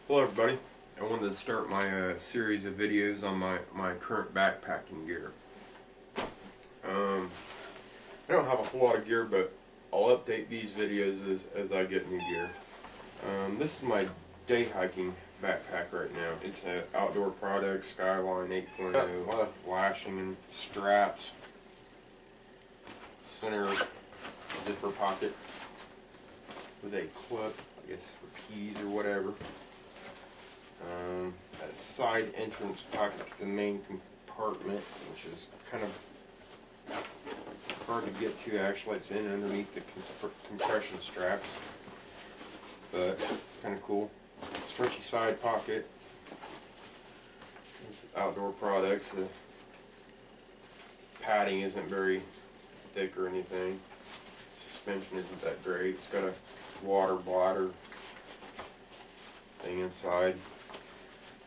Hello everybody. I wanted to start my series of videos on my current backpacking gear. I don't have a whole lot of gear, but I'll update these videos as I get new gear. This is my day hiking backpack right now. It's an Outdoor Products Skyline 8.0. A lot of lashing and straps. Center zipper pocket with a clip, I guess for keys or whatever. A side entrance pocket to the main compartment, which is kind of hard to get to actually. It's in underneath the compression straps, but kind of cool. Stretchy side pocket. Outdoor Products. The padding isn't very thick or anything. Suspension isn't that great. It's got a water bladder thing inside.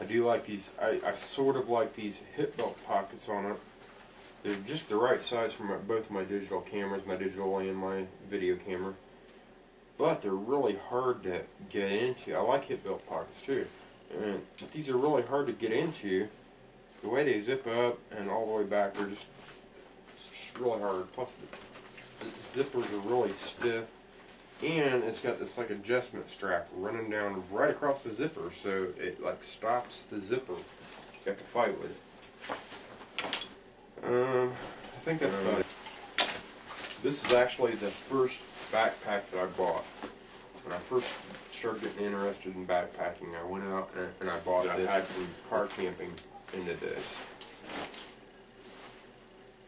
I do like these. I sort of like these hip belt pockets on it. They're just the right size for both my digital cameras, my digital and my video camera. But they're really hard to get into. I like hip belt pockets too. But these are really hard to get into. The way they zip up and all the way back, they're just really hard. Plus the zippers are really stiff. And it's got this like adjustment strap running down right across the zipper, so it like stops the zipper. You have to fight with it. I think that's about it. This is actually the first backpack that I bought. When I first started getting interested in backpacking, I went out and I bought this. I had some car camping into this.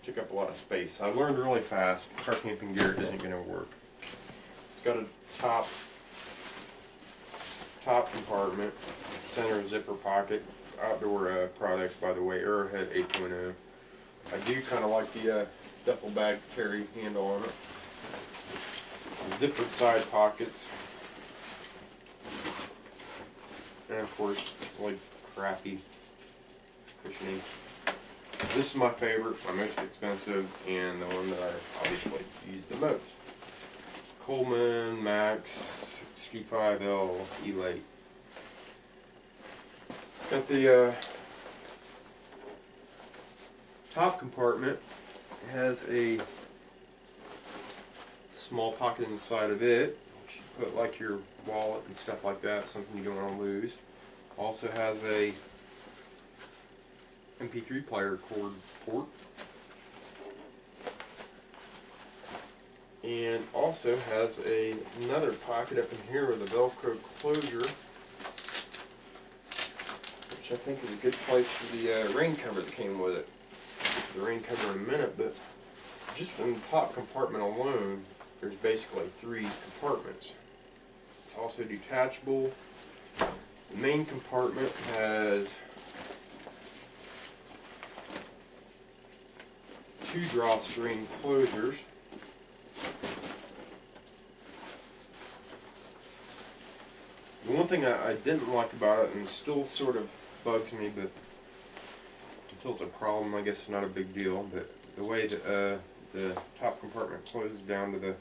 Took up a lot of space. I learned really fast, car camping gear isn't going to work. Got a top compartment, center zipper pocket, Outdoor Products, by the way, Arrowhead 8.0. I do kind of like the duffel bag carry handle on it. Zippered side pockets, and of course, really crappy cushioning. This is my favorite, my most expensive, and the one that I obviously use the most. Coleman Max 65L Elite. Got the top compartment. It has a small pocket inside of it, which you put like your wallet and stuff like that, something you don't want to lose. Also has a MP3 player cord port. And also has another pocket up in here with a Velcro closure, which I think is a good place for the rain cover that came with it. I'll get to the rain cover in a minute, but just in the top compartment alone, there's basically 3 compartments. It's also detachable. The main compartment has 2 drawstring closures. The one thing I didn't like about it, and still sort of bugs me, but until it's a problem, I guess it's not a big deal, but the way that the top compartment closes down to the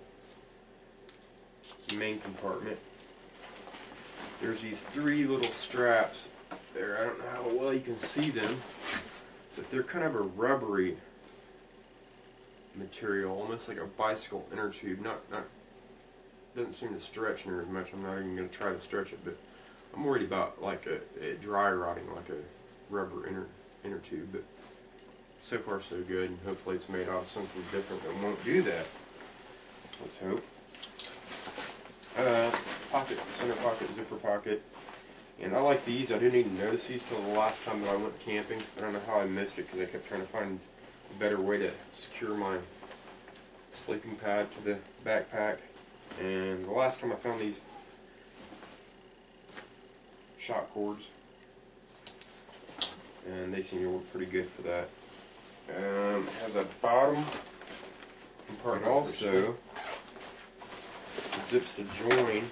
main compartment, there's these 3 little straps there. I don't know how well you can see them, but they're kind of a rubbery material, almost like a bicycle inner tube. Doesn't seem to stretch near as much. I'm not even going to try to stretch it, but I'm worried about like a dry rotting, like a rubber inner tube. But so far so good, and hopefully it's made out of something different that won't do that. Let's hope. Pocket, center pocket, zipper pocket, and I like these. I didn't even notice these till the last time that I went camping. I don't know how I missed it because I kept trying to find a better way to secure my sleeping pad to the backpack. And the last time I found these shock cords, and they seem to work pretty good for that. It has a bottom compartment also. Zips to join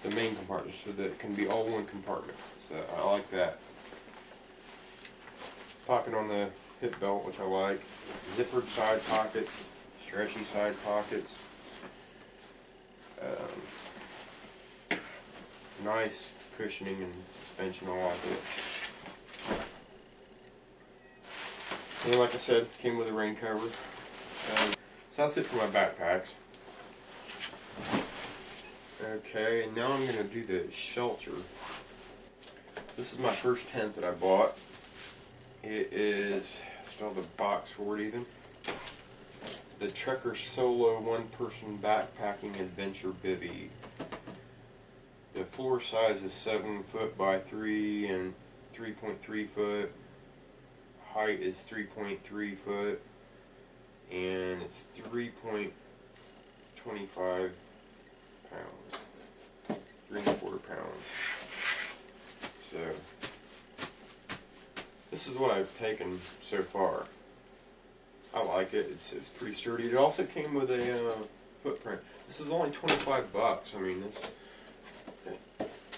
the main compartment so that it can be all one compartment. So I like that. Pocket on the hip belt, which I like. Zippered side pockets. Stretchy side pockets. Nice cushioning and suspension, I like it. And like I said, came with a rain cover. So that's it for my backpacks. Okay, and now I'm going to do the shelter. This is my first tent that I bought. It is, still the box for it even. The Trekker Solo one-person backpacking adventure bivvy. The floor size is 7 foot by 3 and 3.3 foot. Height is 3.3 foot. And it's 3.25 pounds. 3¼ pounds. So, this is what I've taken so far. I like it. It's pretty sturdy. It also came with a footprint. This is only 25 bucks. I mean,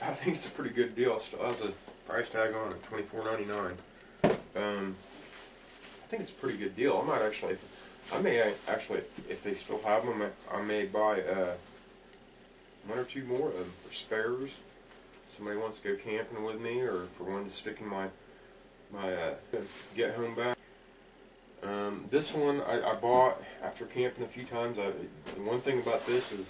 I think it's a pretty good deal. It still has a price tag on it, $24.99. I think it's a pretty good deal. I may actually, if they still have them, I may buy 1 or 2 more of them for spares. Somebody wants to go camping with me, or for one to stick in my get home bag. This one I bought after camping a few times. The one thing about this is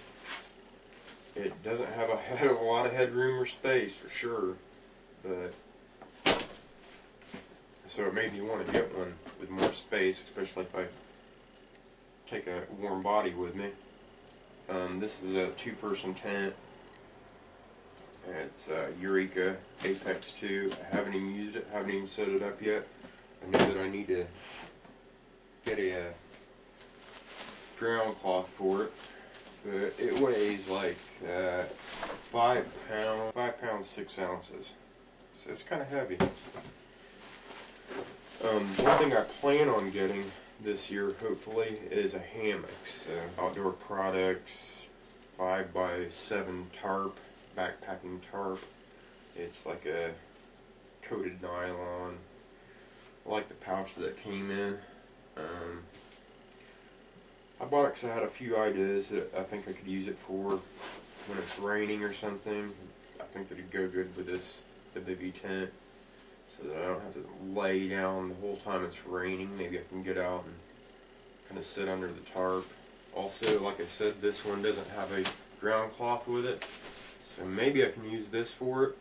it doesn't have a lot of headroom or space for sure, but so it made me want to get one with more space, especially if I take a warm body with me. This is a 2-person tent. It's Eureka Apex 2. I haven't even used it, haven't even set it up yet. I know that I need to get a ground cloth for it. But it weighs like 5 pounds 6 ounces. So it's kind of heavy. One thing I plan on getting this year, hopefully, is a hammock. So, Outdoor Products 5x7 tarp, backpacking tarp. It's like a coated nylon. I like the pouch that it came in. I bought it because I had a few ideas that I think I could use it for when it's raining or something. I think that it'd go good with the bivvy tent, so that I don't have to lay down the whole time it's raining. Maybe I can get out and kind of sit under the tarp. Also, like I said, this one doesn't have a ground cloth with it, so maybe I can use this for it.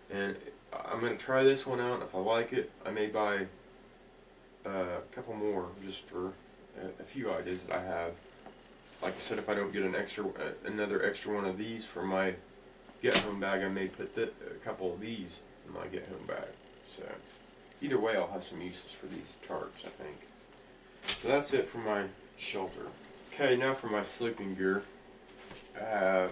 And I'm going to try this one out. If I like it, I may buy a couple more just for a few ideas that I have. Like I said, if I don't get another extra one of these for my get-home bag, I may put a couple of these in my get-home bag. So, either way, I'll have some uses for these tarps, I think. So that's it for my shelter. Okay, now for my sleeping gear. I have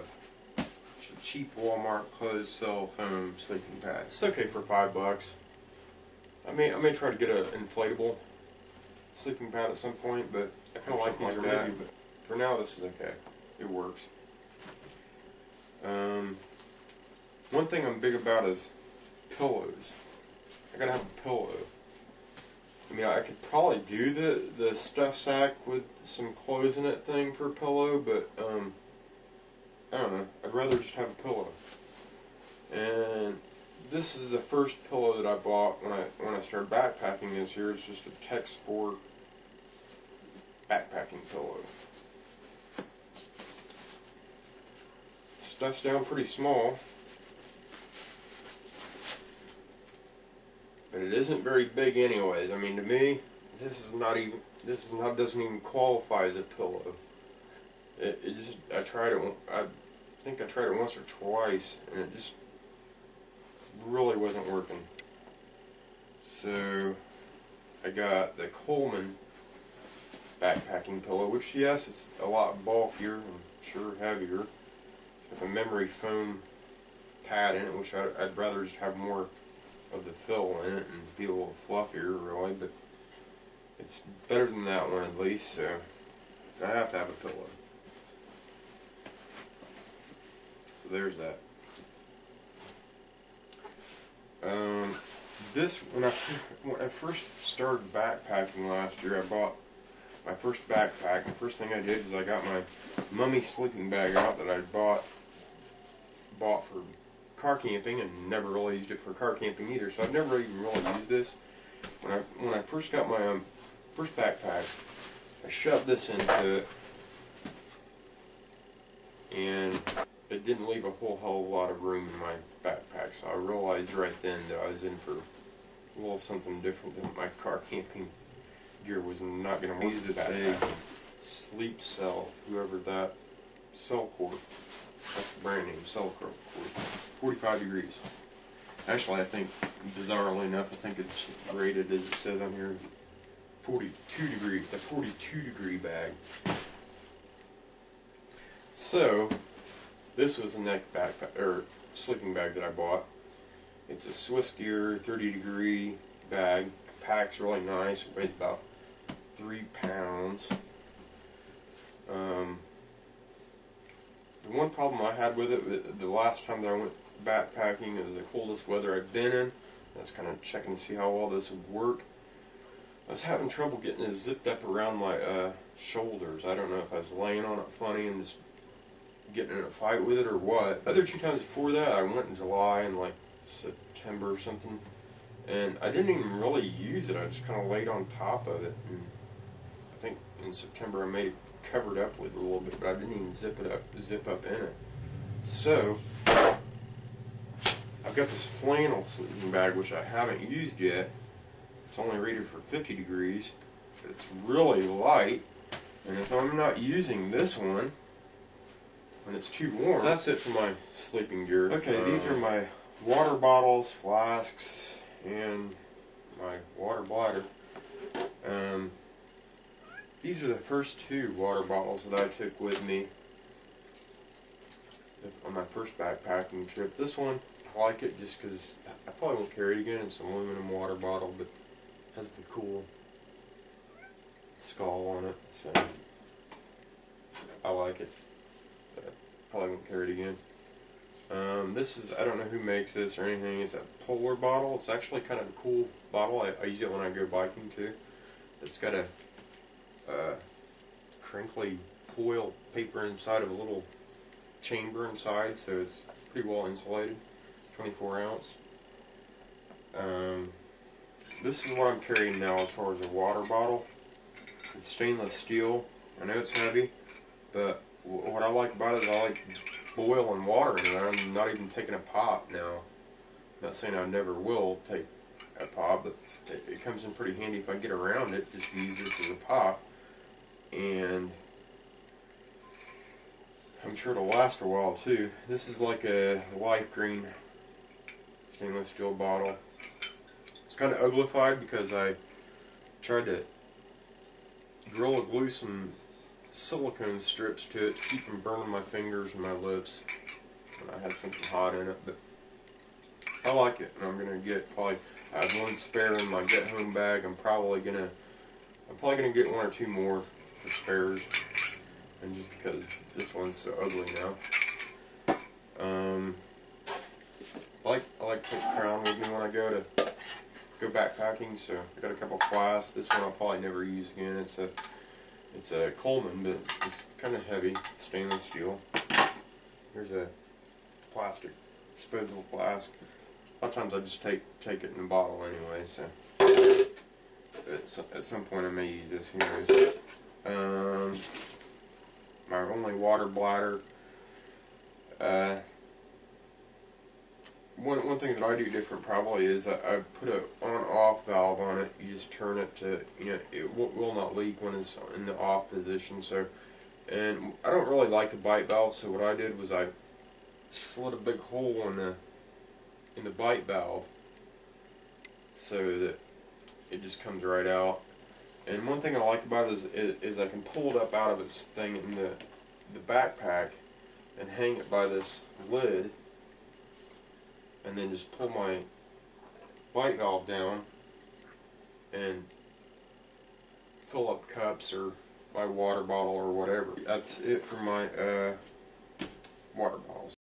cheap Walmart closed cell foam sleeping pad. It's okay for $5. I may try to get an inflatable sleeping pad at some point, but I kind of like these already. But for now, this is okay. It works. One thing I'm big about is pillows. I gotta have a pillow. I mean, I could probably do the stuff sack with some clothes in it thing for a pillow, but I don't know. I'd rather just have a pillow. And this is the first pillow that I bought when I started backpacking this year. It's just a Tech Sport backpacking pillow. Stuff's down pretty small, but it isn't very big anyways. I mean, to me, doesn't even qualify as a pillow. I tried it. I think I tried it once or twice, and it just really wasn't working. So I got the Coleman backpacking pillow, which, yes, it's a lot bulkier and sure heavier. It's got a memory foam pad in it, which I'd rather just have more of the fill in it and be a little fluffier, really, but it's better than that one at least, so I have to have a pillow. So there's that. When I first started backpacking last year, I bought my first backpack. The first thing I did was I got my Mummy sleeping bag out that I bought for car camping and never really used it for car camping either, so I've never even really used this. When I first got my first backpack, I shoved this into it, and it didn't leave a whole hell of a lot of room in my backpack, so I realized right then that I was in for a little something different, than my car camping gear was not going to work. It's a Sleep Cell, whoever that, Cellcore. That's the brand name, Cellcore. 45 degrees. Actually, I think, bizarrely enough, I think it's rated, as it says on here, 42 degrees. It's a 42 degree bag. So, this was a neck backpack, or sleeping bag that I bought. It's a Swiss Gear 30 degree bag. Packs really nice. It weighs about 3 pounds. The one problem I had with it, the last time that I went backpacking, it was the coldest weather I'd been in. I was kind of checking to see how well this would work. I was having trouble getting it zipped up around my shoulders. I don't know if I was laying on it funny and just getting in a fight with it or what. The other 2 times before that, I went in July and like September or something, and I didn't even really use it. I just kind of laid on top of it, and I think in September I may have covered up with it a little bit, but I didn't even zip up in it. So I've got this flannel sleeping bag which I haven't used yet. It's only rated for 50 degrees, but it's really light, and if I'm not using this one when it's too warm, so that's it for my sleeping gear. Okay, these are my water bottles, flasks, and my water bladder. These are the first 2 water bottles that I took with me on my first backpacking trip. This one, I like it just because I probably won't carry it again. It's an aluminum water bottle, but it has the cool skull on it, so I like it. But I probably won't carry it again. This is, I don't know who makes this or anything. It's a Polar bottle. It's actually kind of a cool bottle. I use it when I go biking too. It's got a crinkly foil paper inside of a little chamber inside, so it's pretty well insulated. 24 ounce. This is what I'm carrying now as far as a water bottle. It's stainless steel. I know it's heavy, but what I like about it is I like boiling water in it. I'm not even taking a pop now. I'm not saying I never will take a pop, but it comes in pretty handy if I get around it. Just use this as a pop, and I'm sure it'll last a while too. This is like a light green stainless steel bottle. It's kind of uglified because I tried to Gorilla Glue some silicone strips to it to keep from burning my fingers and my lips when I had something hot in it, but I like it, and I'm gonna get probably, I have 1 spare in my get home bag. I'm probably gonna get 1 or 2 more for spares, and just because this one's so ugly now. I like to take Crown with me when I go backpacking, so I got a couple flasks. This one I'll probably never use again. It's a Coleman, but it's kind of heavy, stainless steel. Here's a plastic disposable flask. A lot of times I just take it in a bottle anyway, so at some point I may use this. Who knows? My only water bladder. One thing that I do different probably is I put a on-off valve on it. You just turn it to, it will not leak when it's in the off position. So, and I don't really like the bite valve, so what I did was I slid a big hole in the bite valve so that it just comes right out. And one thing I like about it is I can pull it up out of its thing in the backpack and hang it by this lid, and then just pull my bite valve down and fill up cups or my water bottle or whatever. That's it for my water bottles.